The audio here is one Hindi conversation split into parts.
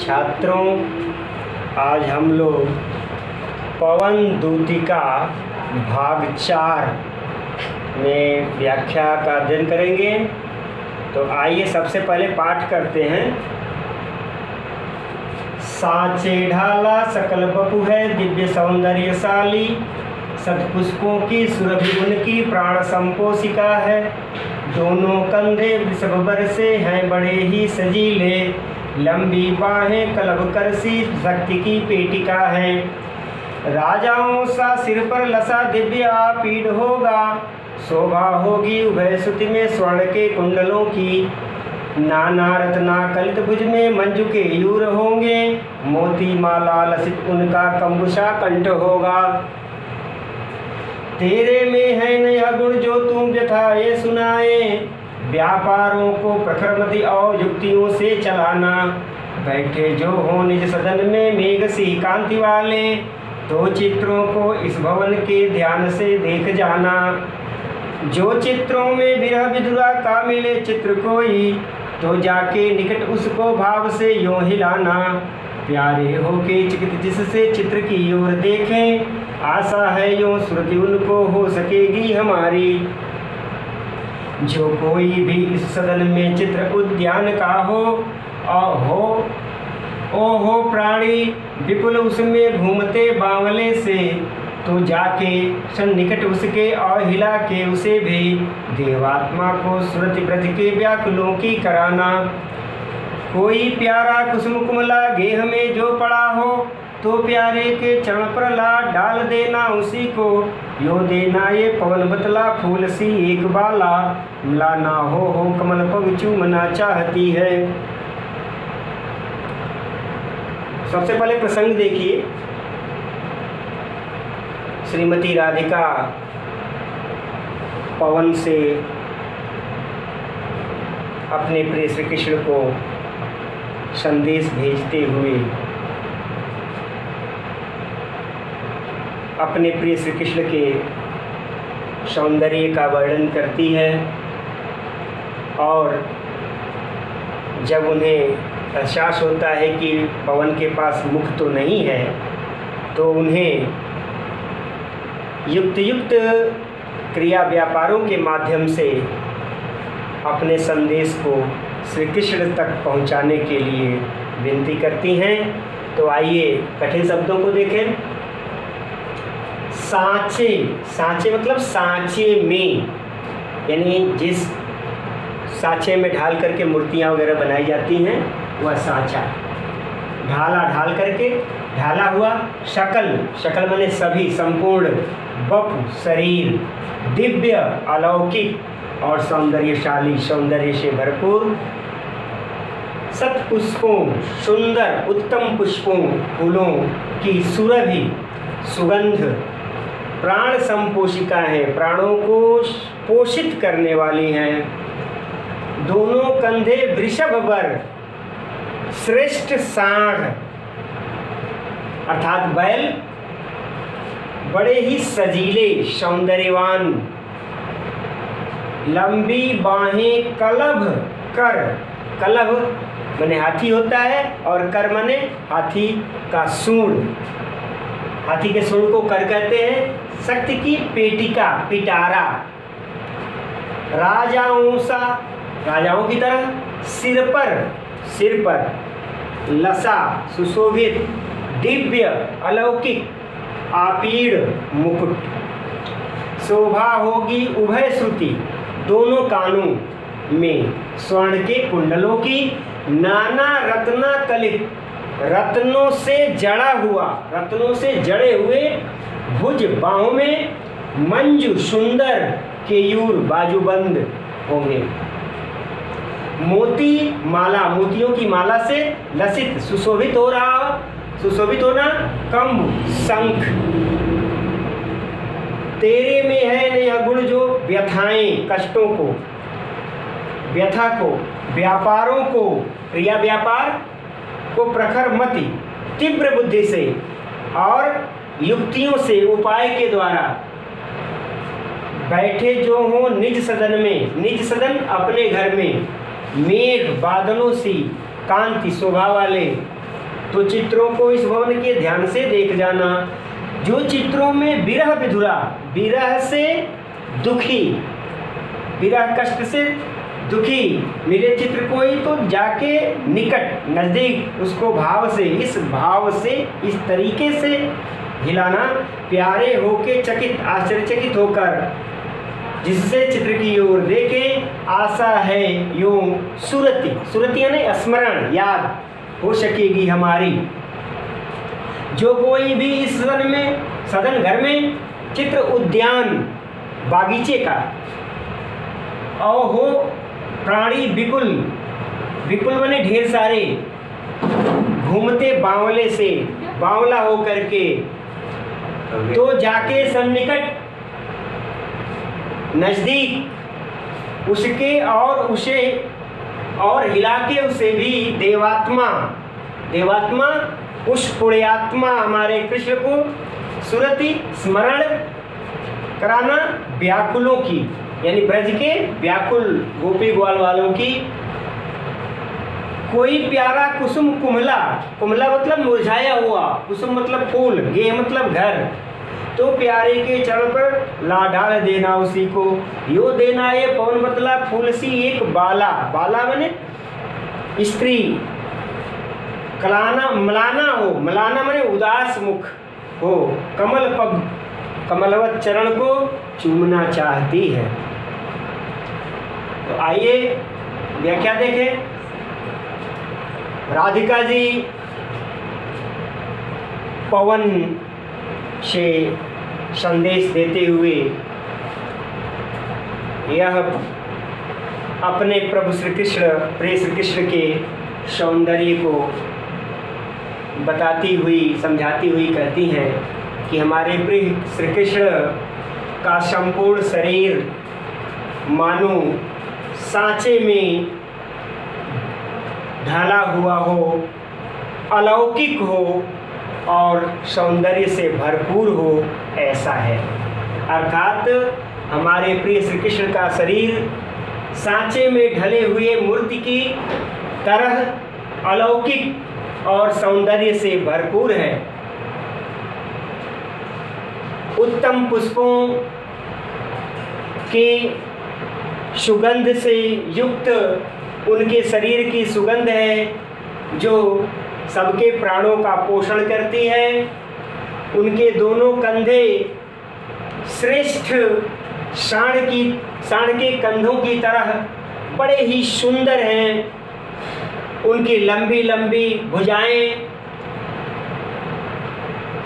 छात्रों, आज हम लोग पवन दूतिका भाग 4 में व्याख्या का अध्ययन करेंगे। तो आइए सबसे पहले पाठ करते हैं। साचे ढाला सकल बपु है दिव्य सौंदर्यशाली, सतपुष्पों की सुरभि उनकी प्राण संपोषिका है। दोनों कंधे वृषभ बरसे हैं बड़े ही सजीले, लंबी बाहें कलभ करसी शक्ति की पेटिका है। राजाओं सा सिर पर लसा दिव्य आपीड होगा, शोभा होगी उभय श्रुति में स्वर्ण के कुंडलों की। नाना रत्ना कलित भुज में मंजू के यूर होंगे, मोती माला लसित उनका कंबुशा कंठ होगा। तेरे में है नया गुण जो तुम व्यथाए सुनाए, व्यापारों को प्रखरमति और युक्तियों से चलाना। बैठे जो हो निज सदन में मेघ सी कांति वाले, तो चित्रों को इस भवन के ध्यान से देख जाना। जो चित्रों में विरह विधुरा का मिले चित्र कोई, तो जाके निकट उसको भाव से यूं हिलाना। प्यारे होके चिकित जिससे चित्र की ओर देखें, आशा है यूं श्रुति उनको हो सकेगी हमारी। जो कोई भी इस सदन में चित्र उद्यान का हो प्राणी विपुल उसमें घूमते बावले से, तो जाके सन्निकट उसके और हिला के उसे भी देवात्मा को सुरति ब्रज के व्याकुलों की कराना। कोई प्यारा कुसुम कुमला गेह में जो पड़ा हो, तो प्यारे के चरण पर ला डाल देना उसी को। यो देना ये पवन बतला फूल सी एक बाला, मिलाना हो कमल पग चूमना चाहती है। सबसे पहले प्रसंग देखिए। श्रीमती राधिका पवन से अपने प्रिय श्री कृष्ण को संदेश भेजते हुए अपने प्रिय श्री कृष्ण के सौंदर्य का वर्णन करती है। और जब उन्हें एहसास होता है कि पवन के पास मुख तो नहीं है, तो उन्हें युक्त क्रिया व्यापारों के माध्यम से अपने संदेश को श्री कृष्ण तक पहुंचाने के लिए विनती करती हैं। तो आइए कठिन शब्दों को देखें। सांचे, सांचे मतलब सांचे में, यानी जिस सांचे में ढाल करके मूर्तियाँ वगैरह बनाई जाती हैं वह सांचा। ढाला ढाल करके, ढाला हुआ। शकल, शकल माने सभी, संपूर्ण। बपु शरीर, दिव्य अलौकिक और सौंदर्यशाली, सौंदर्य से भरपूर। सतपुष्पों, सुंदर उत्तम पुष्पों फूलों की सुरभि सुगंध, प्राण संपोषिका है, प्राणों को पोषित करने वाली हैं। दोनों कंधे वृषभ बर, श्रेष्ठ साढ़ अर्थात बैल, बड़े ही सजीले सौंदर्यवान। लंबी बाहें कलभ कर, कलभ माने हाथी होता है और कर माने हाथी का सूंड, हाथी के सूंड को कर कहते हैं। शक्ति की पेटिका, पिटारा। राजाओं सा, राजाओं की तरह। सिर पर लसा सुशोभित, दिव्य अलौकिक आपीड़ मुकुट। शोभा होगी उभय श्रुति, दोनों कानों में स्वर्ण के कुंडलों की। नाना रत्ना कलित, रत्नों से जड़ा हुआ, रत्नों से जड़े हुए भुज बाहों में मंजू सुंदर केयूर बाजूबंद होंगे। मोती माला, मोतियों की माला से लसित सुशोभित हो रहा, सुशोभित होना कंब शंख। तेरे में है नया गुण जो व्यथाएं, कष्टों को, व्यथा को, व्यापारों को, क्रिया व्यापार को प्रखर मति, तीव्र बुद्धि से और युक्तियों से, उपाय के द्वारा बैठे जो हो निज सदन में, निज सदन अपने घर में, मेघ बादलों सी कांति शोभा वाले तो चित्रों को इस भवन के ध्यान से देख जाना। जो चित्रों में विरह विधुरा, विरह से दुखी, विरह कष्ट से दुखी मिले चित्र कोई, तो जाके निकट नज़दीक उसको भाव से, इस भाव से, इस तरीके से हिलाना, प्यारे होके चकित, आश्चर्यचकित होकर, जिससे चित्र की ओर देखे। आशा है यूं सुरति, सुरति यानी स्मरण, याद हो सकेगी हमारी। जो कोई भी इस सदन घर में चित्र उद्यान बागीचे का और हो प्राणी विपुल, विपुल बने ढेर सारे, घूमते बावले से, बावला हो करके, तो जाके सन्निकट नज़दीक उसके और उसे और हिला के उसे भी देवात्मा, देवात्मा उस पुण्यात्मा हमारे कृष्ण को सुरति स्मरण कराना, व्याकुलों की यानी ब्रज के व्याकुल गोपी ग्वाल वालों की। कोई प्यारा कुसुम कुमला, कुमला मतलब मुरझाया हुआ, कुसुम मतलब फूल, गेह मतलब घर, तो प्यारे के चरण पर ला डाल देना उसी को। यो देना ये पवन बतला फूल सी एक बाला, बाला बने स्त्री, कलाना मलाना हो, मलाना माने उदास मुख हो, कमल पग, कमलवत चरण को चूमना चाहती है। तो आइए व्याख्या देखें। राधिका जी पवन से संदेश देते हुए यह अपने प्रभु श्री कृष्ण, प्रिय श्री कृष्ण के सौंदर्य को बताती हुई, समझाती हुई कहती हैं कि हमारे प्रिय श्री कृष्ण का संपूर्ण शरीर मानो सांचे में ढाला हुआ हो, अलौकिक हो और सौंदर्य से भरपूर हो, ऐसा है। अर्थात हमारे प्रिय श्री कृष्ण का शरीर सांचे में ढले हुए मूर्ति की तरह अलौकिक और सौंदर्य से भरपूर है। उत्तम पुष्पों के सुगंध से युक्त उनके शरीर की सुगंध है जो सबके प्राणों का पोषण करती है। उनके दोनों कंधे श्रेष्ठ सांड के कंधों की तरह बड़े ही सुंदर हैं। उनकी लंबी लंबी भुजाएं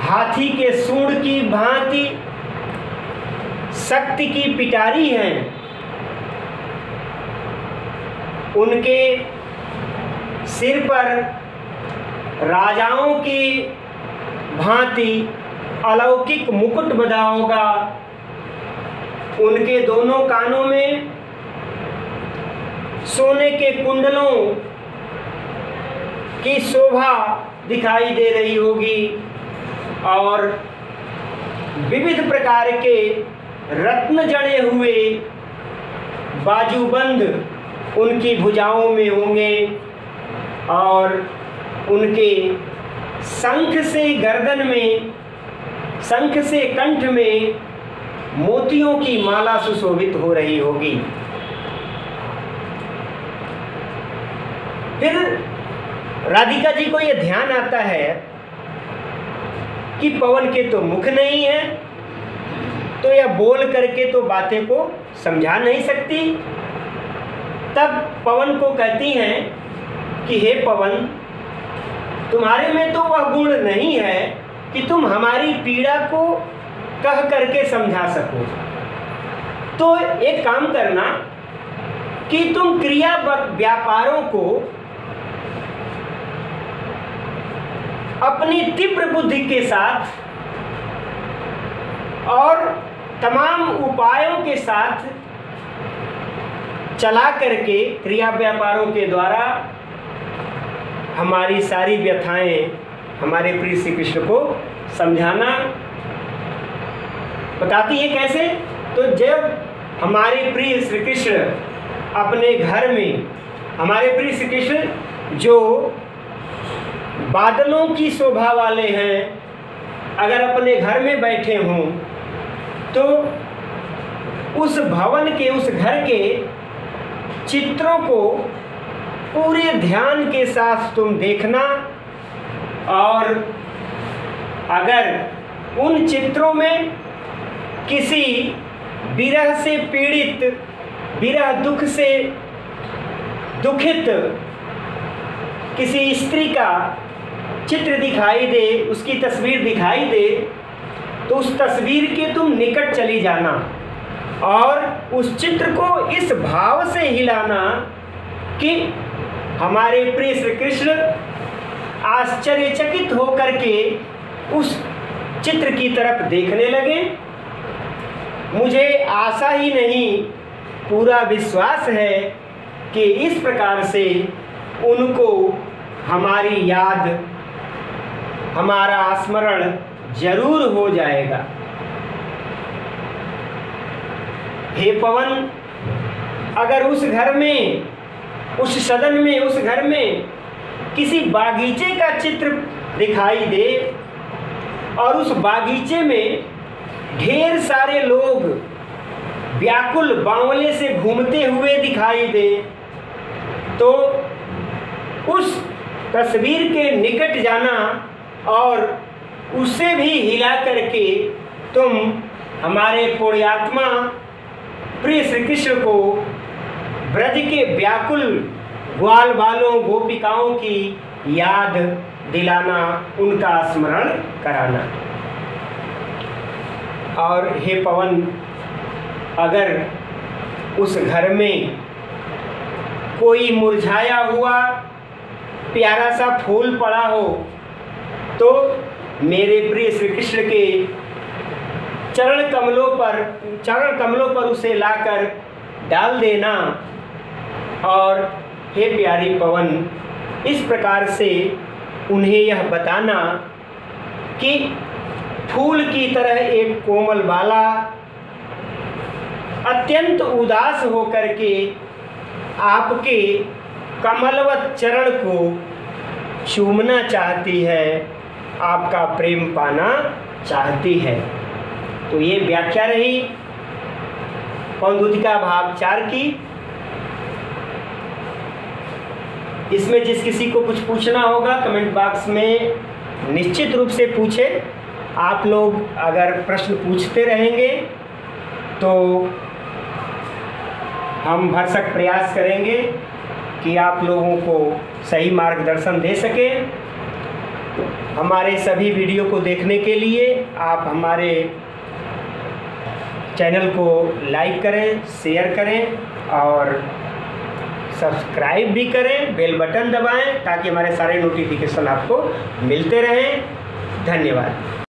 हाथी के सूंड की भांति शक्ति की पिटारी हैं। उनके सिर पर राजाओं की भांति अलौकिक मुकुट बंधा होगा। उनके दोनों कानों में सोने के कुंडलों की शोभा दिखाई दे रही होगी और विविध प्रकार के रत्न जड़े हुए बाजूबंद उनकी भुजाओं में होंगे और उनके शंख से गर्दन में, शंख से कंठ में मोतियों की माला सुशोभित हो रही होगी। फिर राधिका जी को यह ध्यान आता है कि पवन के तो मुख नहीं है, तो यह बोल करके तो बातें को समझा नहीं सकती। तब पवन को कहती हैं कि हे पवन, तुम्हारे में तो वह गुण नहीं है कि तुम हमारी पीड़ा को कह करके समझा सको। तो एक काम करना कि तुम क्रिया व्यापारों को अपनी तीव्र बुद्धि के साथ और तमाम उपायों के साथ चला करके, क्रिया व्यापारों के द्वारा हमारी सारी व्यथाएं हमारे प्रिय श्री कृष्ण को समझाना। बताती है कैसे? तो जब हमारे प्रिय श्री कृष्ण अपने घर में, हमारे प्रिय श्री कृष्ण जो बादलों की शोभा वाले हैं, अगर अपने घर में बैठे हों तो उस भवन के, उस घर के चित्रों को पूरे ध्यान के साथ तुम देखना, और अगर उन चित्रों में किसी विरह से पीड़ित, विरह दुख से दुखित किसी स्त्री का चित्र दिखाई दे, उसकी तस्वीर दिखाई दे, तो उस तस्वीर के तुम निकट चली जाना और उस चित्र को इस भाव से हिलाना कि हमारे प्रिय श्री कृष्ण आश्चर्यचकित होकर के उस चित्र की तरफ देखने लगे। मुझे आशा ही नहीं, पूरा विश्वास है कि इस प्रकार से उनको हमारी याद, हमारा स्मरण जरूर हो जाएगा। हे पवन, अगर उस घर में, उस सदन में, उस घर में किसी बागीचे का चित्र दिखाई दे और उस बागीचे में ढेर सारे लोग व्याकुल बावले से घूमते हुए दिखाई दे, तो उस तस्वीर के निकट जाना और उसे भी हिला करके तुम हमारे पुण्यात्मा प्रिय श्री कृष्ण को ब्रज के व्याकुल ग्वाल बालों, गोपिकाओं की याद दिलाना, उनका स्मरण कराना। और हे पवन, अगर उस घर में कोई मुरझाया हुआ प्यारा सा फूल पड़ा हो तो मेरे प्रिय श्री कृष्ण के चरण कमलों पर उसे लाकर डाल देना। और हे प्यारी पवन, इस प्रकार से उन्हें यह बताना कि फूल की तरह एक कोमल बाला अत्यंत उदास होकर के आपके कमलवत चरण को चूमना चाहती है, आपका प्रेम पाना चाहती है। तो ये व्याख्या रही पवनदूतिका भाग 4 की। इसमें जिस किसी को कुछ पूछना होगा कमेंट बॉक्स में निश्चित रूप से पूछे। आप लोग अगर प्रश्न पूछते रहेंगे तो हम भरसक प्रयास करेंगे कि आप लोगों को सही मार्गदर्शन दे सकें। हमारे सभी वीडियो को देखने के लिए आप हमारे चैनल को लाइक करें, शेयर करें और सब्सक्राइब भी करें, बेल बटन दबाएं ताकि हमारे सारे नोटिफिकेशन आपको मिलते रहें। धन्यवाद।